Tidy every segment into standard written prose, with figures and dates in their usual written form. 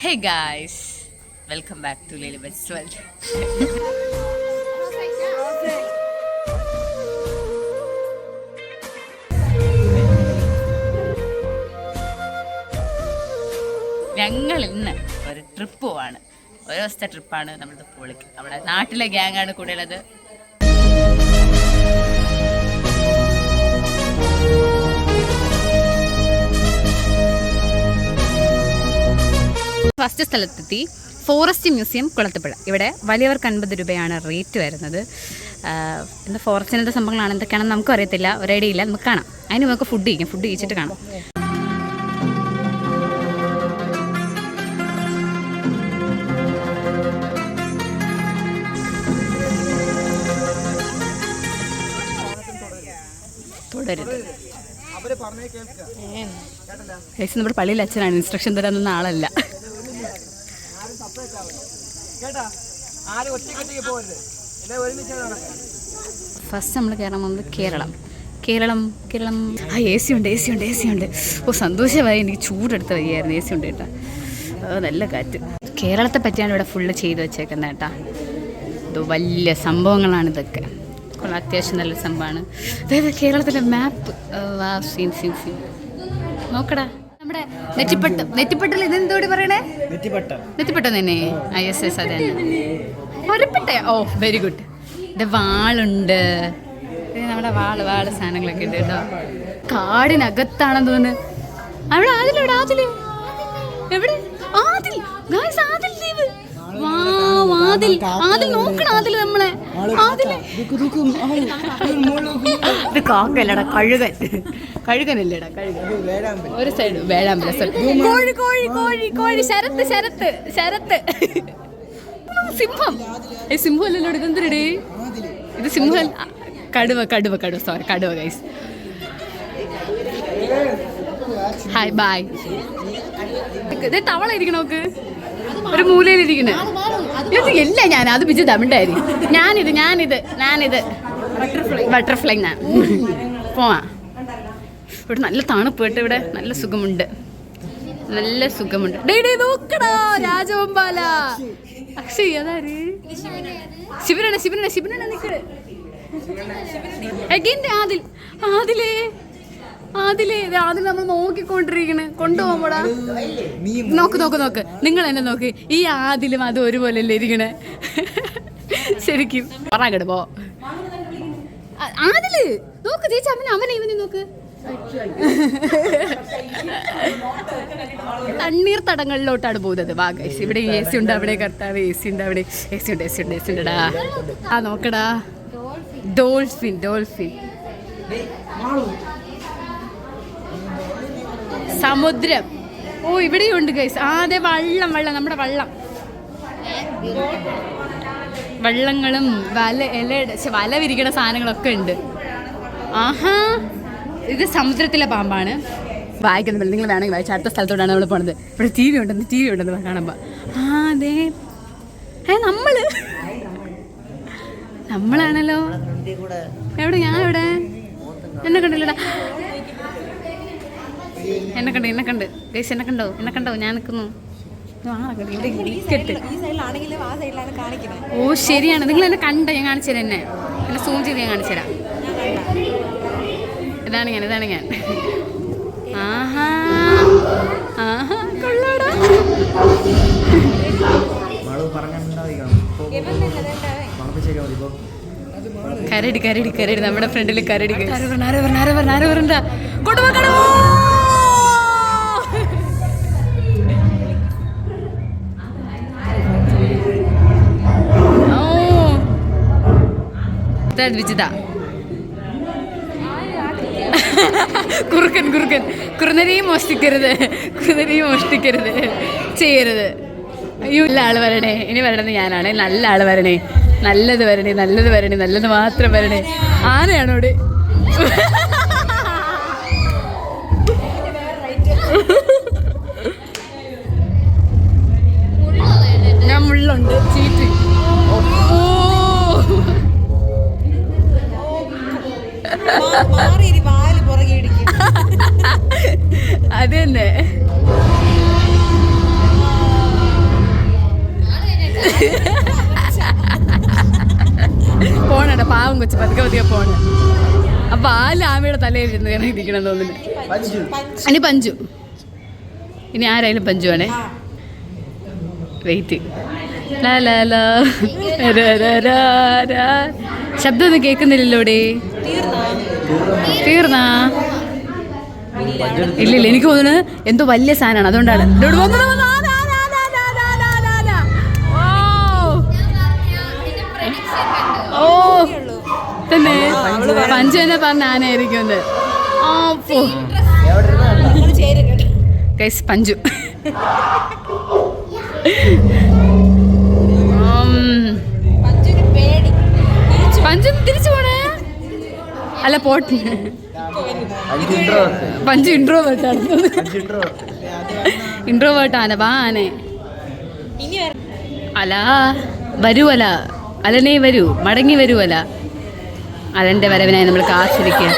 Hey guys, welcome back to Lilibet's World. ഞങ്ങൾ ഇന്ന് ഒരു ട്രിപ്പ് പോവാണ്. ഒരു ദിവസത്തെ ട്രിപ്പാണ്. നമ്മുടെ പൊളിക്ക് നമ്മുടെ നാട്ടിലെ ഗ്യാങ്ങാണ് കൂടെ ഉള്ളത്. ഫസ്റ്റ് സ്ഥലത്തെത്തി ഫോറസ്റ്റ് മ്യൂസിയം കുളത്തുപുഴ. ഇവിടെ വലിയവർക്ക് 50 രൂപയാണ് റേറ്റ് വരുന്നത്. എന്താ ഫോറസ്റ്റിൻ്റെ സംഭവങ്ങളാണ്, എന്തൊക്കെയാണെന്ന് നമുക്കും അറിയത്തില്ല, ഒരു ഐഡിയ ഇല്ല. നമുക്ക് കാണാം. അതിന് നമുക്ക് ഫുഡ് കഴിച്ചിട്ട് കാണാം. തുടരുത്. നമ്മുടെ പള്ളിയിൽ അച്ഛനാണ്, ഇൻസ്ട്രക്ഷൻ തരാനൊന്നും ആളല്ല. ഫസ്റ്റ് നമ്മൾ കയറാൻ പോകുന്നത് കേരളം. എ സി ഉണ്ട്. ഓ സന്തോഷമായി, എനിക്ക് ചൂടെടുത്ത് വയ്യായിരുന്നു. എ സി ഉണ്ട് കേട്ടോ, നല്ല കാറ്റ്. കേരളത്തെ പറ്റിയാണ് ഇവിടെ ഫുള്ള് ചെയ്ത് വെച്ചേക്കുന്നത് കേട്ടോ. ഇത് വലിയ സംഭവങ്ങളാണ് ഇതൊക്കെ. അത്യാവശ്യം നല്ല സംഭവമാണ്. അതായത് കേരളത്തിൻ്റെ മാപ്പ്. സീൻ നോക്കടാ. നമ്മുടെ നെറ്റിപ്പട്ടൽ ഇതെന്തോടി പറയണേ? നെറ്റിപ്പട്ടം തന്നെ. യെസ് അതെ. ഒരപ്പെട്ട. ഓ വെരി ഗുഡ്. ഇത് വാളുണ്ട്. നമ്മുടെ വാള് സാധനങ്ങളൊക്കെ ഉണ്ട് കേട്ടോ. കാടിനകത്താണെന്ന് തോന്നുന്നു. അവിടെ ആദിൽ എവിടെ? ആദിൽ ദ്വീപ്. ആദിൽ നോക്കണം. ആദിൽ നമ്മളെ ഇത് കാക്കല്ലടാ, കഴുകനല്ലേടാ. ഒരു സൈഡ് വേഴാമ്പല. കോഴി ശരത്ത്. സിംഹം അല്ലല്ലോ. ഇതെന്തരടേ? ഇത് സിംഹം. കടുവ. സോറി, കടുവ ഗൈസ്. Hi bye. ഇത് തവള ഇരിക്കണ നോക്ക്, ഒരു മൂലയിലിരിക്കണേ. ഇല്ല, ഞാൻ അത് പിച്ച് തമിണ്ടായി. ഞാനിത് ബട്ടർഫ്ലൈ. ഞാൻ പോവാ. ഇവിടെ നല്ല തണുപ്പ് കേട്ടോ. ഇവിടെ നല്ല സുഖമുണ്ട്. നോക്കടാ, രാജവമ്പാല. അക്ഷയ് അതാര്? ശിവനാണ് നിക്കട്. ആദിൽ നമ്മൾ നോക്കിക്കൊണ്ടിരിക്കണ്. കൊണ്ടുപോകുമ്പോടാ. നോക്ക് നിങ്ങൾ എന്നെ നോക്ക്. ഈ ആദിലും അത് ഒരുപോലെയല്ലേ ഇരിക്കണേ? ശരിക്കും പറങ്ങട് പോ. ആദില് നോക്ക് ചേച്ചി, അവനെ ഇവനെ നോക്ക്. തണ്ണീർ തടങ്ങളിലോട്ടാണ് പോകുന്നത്. വാഗൈസ് ഇവിടെ എ സി ഉണ്ട്. അവിടെ കർത്താവ് എ സി ഉണ്ട്. അവിടെ എ സി ഉണ്ടടാ. നോക്കടാ, ഡോൾഫിൻ. സമുദ്രം. ഓ ഇവിടെയുണ്ട് ഗൈസ്. അതെ, വള്ളം. നമ്മുടെ വള്ളങ്ങളും വല വിരിക്കണ സാധനങ്ങളൊക്കെ ഉണ്ട്. ആഹാ, ഇത് സമുദ്രത്തിലെ പാമ്പാണ്. വായിക്കുന്നില്ല, നിങ്ങൾ വേണമെങ്കിൽ വായിച്ച. അടുത്ത സ്ഥലത്തോട്ടാണ് നമ്മൾ പോണത്. ഇവിടെ ടി വി ഉണ്ടെന്ന് കാണുമ്പോ. അതെ, നമ്മളാണല്ലോ. എവിടെ? ഞാൻ എവിടെ? എന്നെ കണ്ടില്ലടാ. എന്നെ കണ്ട് ഗൈസ്. എന്നെ കണ്ടോ? ഞാൻ നിൽക്കുന്നു. ഓ ശരിയാണ്, നിങ്ങൾ എന്നെ കണ്ട. ഞാൻ കാണിച്ചു തരാം. എന്നെ സൂം ചെയ്ത് ഞാൻ കാണിച്ചു തരാം. ഇതാണ് ഞാൻ. ആഹാ കൊള്ളാടാ. കരടി. നമ്മുടെ ഫ്രണ്ടിൽ കരടി. ആരോ പറഞ്ഞ കൊണ്ടുപോകണോ? വിജിത. കുറുക്കൻ. കുറുനരിയും മോഷ്ടിക്കരുത് ചെയ്യരുത്. അയ്യോ, നല്ല ആള് വരണേ. ഇനി വരണമെന്ന് ഞാനാണ്. നല്ല ആള് വരണേ. നല്ലത് വരണേ. നല്ലത് മാത്രം വരണേ. ആനയാണോട്? ഞാൻ മുള്ളുണ്ട്. ചീറ്റ്. അത് തന്നെ. വെച്ച് പതുക്കെ പോണ്. അപ്പൊ ആ ലാമയുടെ തലയിരുന്ന് ഇരിക്കണം തോന്നുന്നു. ഇനി പഞ്ചു, ഇനി ആരായാലും പഞ്ചു ആണേ. വെയിറ്റ്. ശബ്ദം ഒന്നും കേൾക്കുന്നില്ലല്ലോടെ. തീർന്നാ? ഇല്ലില്ല, എനിക്ക് തോന്നുന്നു എന്തോ വലിയ സാധനമാണ്, അതുകൊണ്ടാണ്. ഓ തന്നെ പഞ്ചു തന്നെ പറഞ്ഞ ആനായിരിക്കും. പഞ്ചു പഞ്ചു തിരിച്ചു പോണേ. അല്ല പോട്ടെ, പഞ്ചു ഇൻട്രോവേർട്ട് ആന. വാ ആനെ. അല വരുവല, അലനെ വരൂ, മടങ്ങി വരുവല. അലന്റെ വരവിനായി നമ്മൾ കാത്തിരിക്കുക.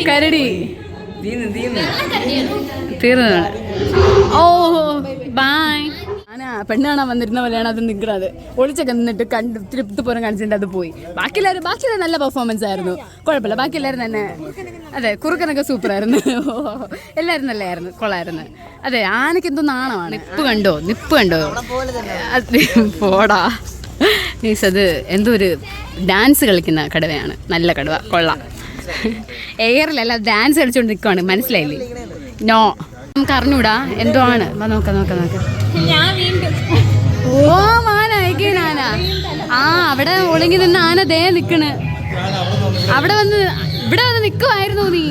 കരടി തീർന്നതാണ്. ഓ ബൈ. പെണ്ണ് കാണാൻ വന്നിരുന്ന പോലെയാണ് അത് നിൽക്കുന്നത്. ഒളിച്ചൊക്കെ നിന്നിട്ട് കണ്ട് തൃപ്തിപൂരം കാണിച്ചിട്ട് അത് പോയി. ബാക്കിയെല്ലാവരും നല്ല പെർഫോമൻസ് ആയിരുന്നു, കുഴപ്പമില്ല. ബാക്കിയെല്ലാവരും തന്നെ, അതെ, കുറുക്കനൊക്കെ സൂപ്പറായിരുന്നു. എല്ലാവരും നല്ലതായിരുന്നു, കൊള്ളായിരുന്നു. അതെ, ആനയ്ക്ക് എന്തോ നാണമാണ്. നിപ്പ് കണ്ടോ പോടാ മീൻസ് അത് എന്തോ ഒരു ഡാൻസ് കളിക്കുന്ന കടുവയാണ്. നല്ല കടുവ, കൊള്ളാം. എയറിലല്ല, ഡാൻസ് കളിച്ചുകൊണ്ട് നിൽക്കുവാണ്. മനസ്സിലായില്ലേ? നോ, നമുക്ക് അറിഞ്ഞൂടാ എന്തോ ആണ്. നോക്കാം. ഓ മാന ആന. അവിടെ ഒളിങ്ങി നിന്ന് ആന ദേ നിക്കണ്. ഇവിടെ വന്ന് നിക്കുവായിരുന്നു നീ.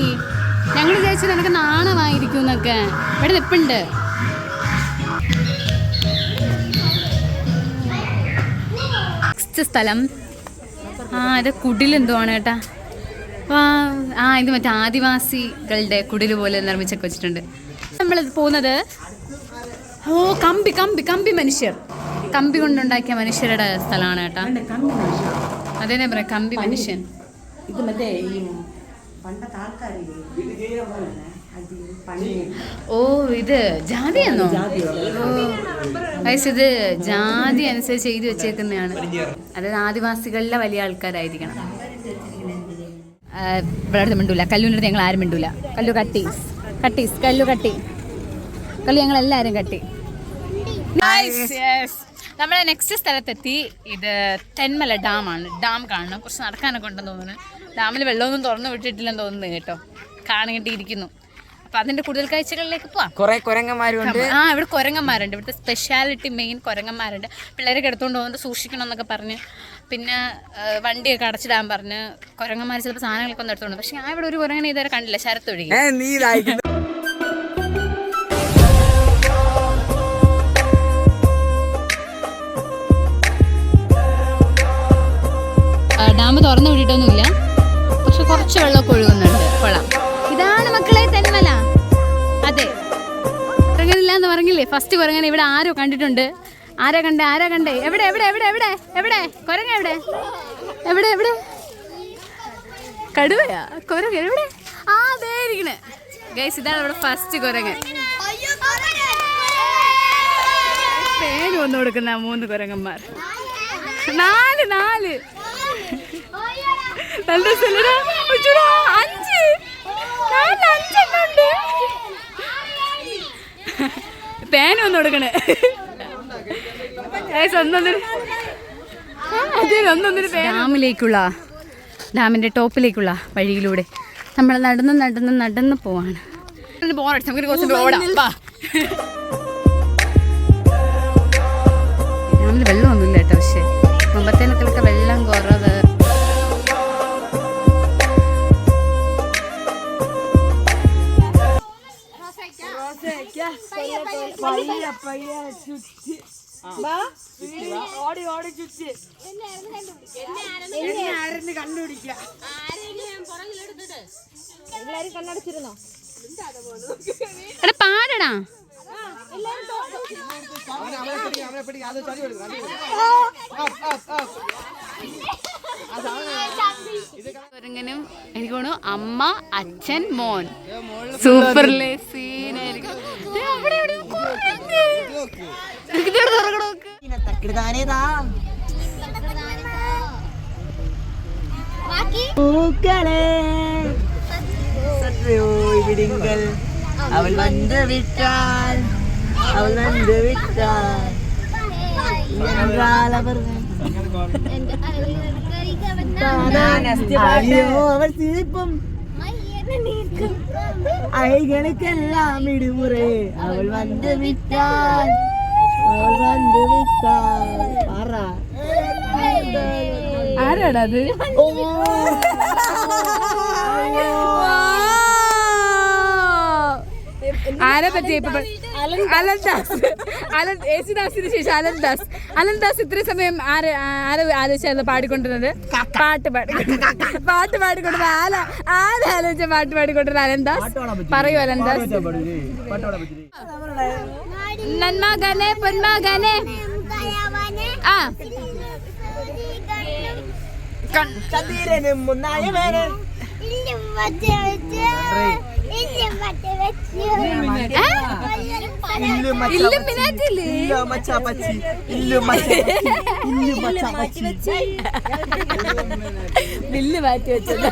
ഞങ്ങൾ വിചാരിച്ചു നിനക്ക് നാണമായിരിക്കും എന്നൊക്കെ. ഇവിടെ നിപ്പുണ്ട്. നെക്സ്റ്റ് സ്ഥലം ഇത് കുടിലെന്തോ ആണ് കേട്ടാ. ഇത് മറ്റേ ആദിവാസികളുടെ കുടില് പോലെ നിർമ്മിച്ചൊക്കെ വെച്ചിട്ടുണ്ട്. നമ്മൾ പോകുന്നത് കമ്പി മനുഷ്യർ, കമ്പി കൊണ്ടുണ്ടാക്കിയ മനുഷ്യരുടെ സ്ഥലമാണ് കേട്ടാ. അതേനെ പറയാം, കമ്പി മനുഷ്യൻ. ഇത് മറ്റേ ഈ പണ്ടത്തെ ആൾക്കാർ. ഓ ഇത് ജാതിയാണോ? ഇത് ജാതി അനുസരിച്ച് എഴുതി വെച്ചേക്കുന്നതാണ്. അതായത് ആദിവാസികളിലെ വലിയ ആൾക്കാരായിരിക്കണം. ഇവിടെ അടുത്ത് മിണ്ടൂല. കല്ലുവിൻ്റെ അടുത്ത് ഞങ്ങൾ ആരും മിണ്ടൂല. കല്ലു കല്ലു ഞങ്ങളെല്ലാവരും കട്ടി. നമ്മളെ നെക്സ്റ്റ് സ്ഥലത്തെത്തി. ഇത് തെന്മല ഡാമാണ്. ഡാം കാണണം. കുറച്ച് നടക്കാനൊക്കെ ഉണ്ടെന്ന് തോന്നുന്നു. ഡാമിൽ വെള്ളമൊന്നും തുറന്നു വിട്ടിട്ടില്ലെന്ന് തോന്നുന്നു കേട്ടോ. കാണേണ്ടിയിരിക്കുന്നു. അപ്പൊ അതിന്റെ കൂടുതൽ കാഴ്ചകളിലേക്ക് പോവാം. കുരങ്ങന്മാരുണ്ട്. ഇവിടെ കുരങ്ങന്മാരുണ്ട്. ഇവിടുത്തെ സ്പെഷ്യാലിറ്റി മെയിൻ കുരങ്ങന്മാരുണ്ട്. പിള്ളേരൊക്കെ എടുത്തുകൊണ്ട് പോകുന്നത് സൂക്ഷിക്കണം എന്നൊക്കെ പറഞ്ഞ്, പിന്നെ വണ്ടിയൊക്കെ അടച്ചിടാൻ പറഞ്ഞ് കുരങ്ങന്മാർ ചിലപ്പോൾ സാധനങ്ങളൊക്കെ ഒന്ന് എടുത്തോണ്ട്. പക്ഷെ ഞാൻ ഇവിടെ ഒരു കുരങ്ങനെ ഇതുവരെ കണ്ടില്ല. ശരത്തൊഴുകി. ഡാം തുറന്നു വിട്ടിട്ടൊന്നുമില്ല, പക്ഷെ കുറച്ച് വെള്ളമൊക്കെ ഒഴുകുന്നുണ്ട്. കൊള്ളാം. ഇതാണ് മക്കളെ തെന്മല. അതെ, കുരങ്ങനില്ല എന്ന് പറഞ്ഞില്ലേ? ഫസ്റ്റ് കുരങ്ങനെ ഇവിടെ ആരോ കണ്ടിട്ടുണ്ട്. ആരാ കണ്ടേ? എവിടെ കുരങ്ങ? എവിടെ കടുവയാ? കുരങ്ങൻ എവിടെ? അതേ ഇരിക്കണേ. ഗൈസ്, ഇതാണ് ഇവിടെ ഫസ്റ്റ് കുരങ്ങൻ. പേര് വന്നു കൊടുക്കുന്ന 3 കുരങ്ങന്മാർ. 4 നല്ല സ്ഥലടാ. 5 പേന് വന്നു കൊടുക്കണേ. ഡാമിന്റെ ടോപ്പിലേക്കുള്ള വഴിയിലൂടെ നമ്മൾ നടന്ന് പോവാണ്. ഡാമിൽ വെള്ളമൊന്നുമില്ല കേട്ടോ. പക്ഷെ മുമ്പത്തേനൊക്കെ വെള്ളം കുറവ്. പാടടാ. കുരങ്ങനും എനിക്ക് തോന്നുന്നു അമ്മ, അച്ഛൻ, മോൻ. സൂപ്പർലേ സീനായിരിക്കും. പൂക്കളെ സത്രയോയ് വിടുങ്കൽ അവൾ വന്ന് വിട്ടാൽ അയ്യോ അവൾ സിരിപ്പും അയകൾക്കെല്ലാം ഇടുമുറേ അവൾ വന്ന് വിട്ടാൽ ആരാടാ അത്? ആരെ പറ്റി യേശുദാസിന് ശേഷം അലൻദാസ് ഇത്ര സമയം ആരെ ആലോചിച്ചായിരുന്നു പാടിക്കൊണ്ടിരുന്നത്? പാട്ട് പാടിക്കൊണ്ടിരുന്ന ആലോചിച്ച പാട്ട് പാടിക്കൊണ്ടിരുന്ന അലൻദാസ്. പറയൂ അലൻദാസ്. നന്മകനെ പൊന്മകനെ ആ ബില്ല് മാറ്റി വെച്ചത്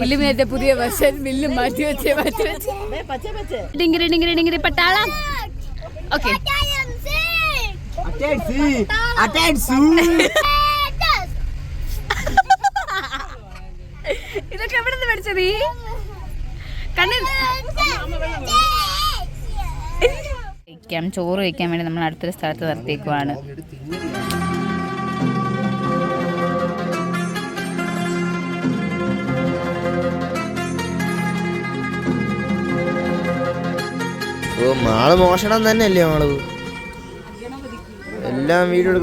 ഇല്ലുമിനേറ്റ പുതിയ വർഷം ബില്ല് മാറ്റി വെച്ചേ ഡിങ്കിരി ഡിങ്കിരി ഡിങ്കിരി പട്ടാളം. ഓക്കെ ഇതൊക്കെ എവിടെ നിന്ന് പഠിച്ചത്? നീ ചോറ് കഴിക്കാൻ വേണ്ടി നമ്മൾ അടുത്തൊരു സ്ഥലത്ത് നിർത്തിയേക്കുവാണ്. മാള് മോഷണം തന്നെയല്ലേ മാള് എല്ലാം വീഡിയോ